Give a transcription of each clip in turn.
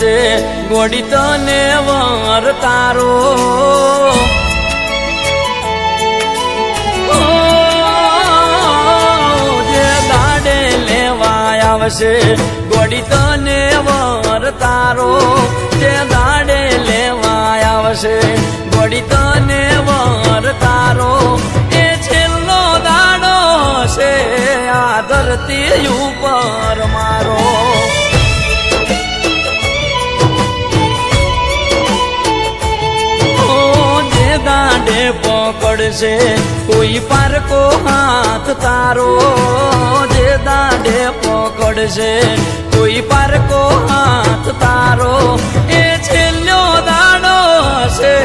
આવશે ગોડી તને વર તારો જે દાડે લેવા આવશે ગોડી તને વર તારો જે દાડે લેવા આવશે ગોડી તને વર તારો એ છેલ્લો દાડો છે આ ધરતી ઉપર મારો જે દાડે પકડશે કોઈ પારકો હાથ તારો જે દાડે પકડશે કોઈ પારકો હાથ તારો એ છેલ્લો દાડો છે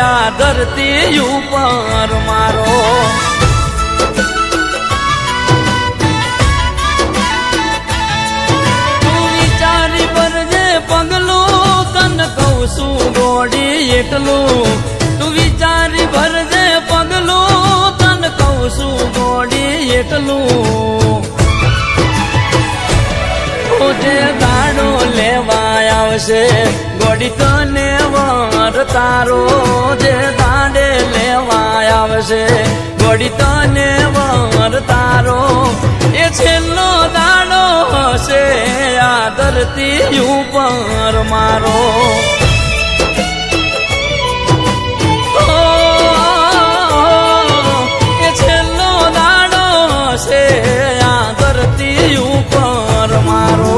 આ ધરતી ઉપર મારો તું વિચારી ભરજે પગલું તને કહું છું ગોડી એટલું તું વિચારી ભરજે પગલું તને કહું છું ગોડી એટલું જે દાડો લેવા આવશે ગોડી તને વર તારો જે દાડે લેવા આવશે ગોડી તને વર તારો એ છેલ્લો દાડો હશે આ ધરતી ઉપર મારો એ છેલ્લો દાડો હશે આ ધરતી ઉપર મારો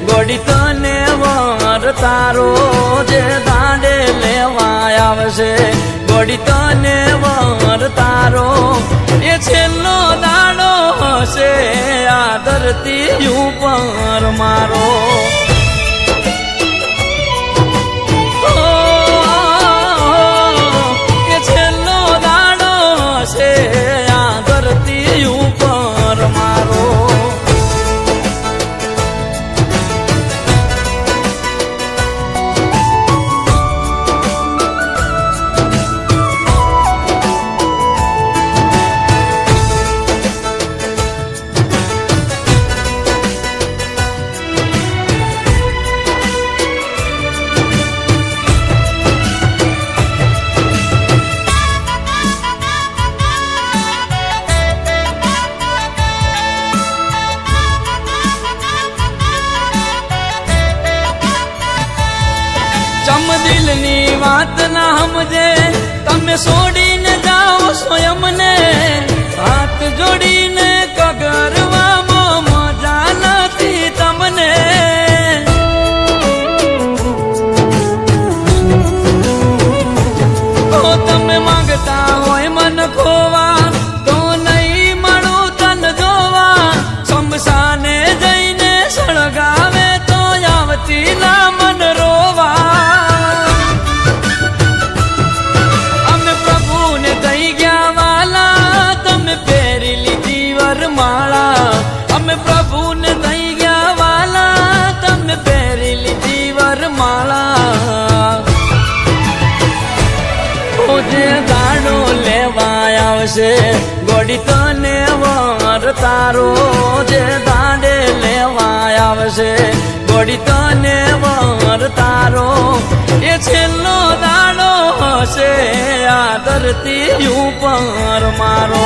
ગોડી તને વર તારો જે દાડે લેવા આવશે ગોડી તને વર તારો એ છેલ્લો દાડો હશે આ ધરતી ઉપર મારો એ છેલ્લો દાડો હશે આ ધરતી ઉપર મારો દિલની વાત ના સમજે તમે છોડીને જાઓ સ્વયંને હાથ જોડીને કગરવામાં મજા નથી તમને તો તમે માંગતા હોય મન ખોવા તો નહીં મળું તન જોવા શમશાને જઈને સળગાવે તો આવતી ના મન રોવા અમે પ્રભુને દઈ ગયા વાલા તમે પહેરી લીધી વરમાળા આવશે ગોડી તને વર તારો જે દાંડે લેવા આવશે ગોડી તને વર તારો એ છેલ્લો દાડો હશે આ ધરતી ઉપર મારો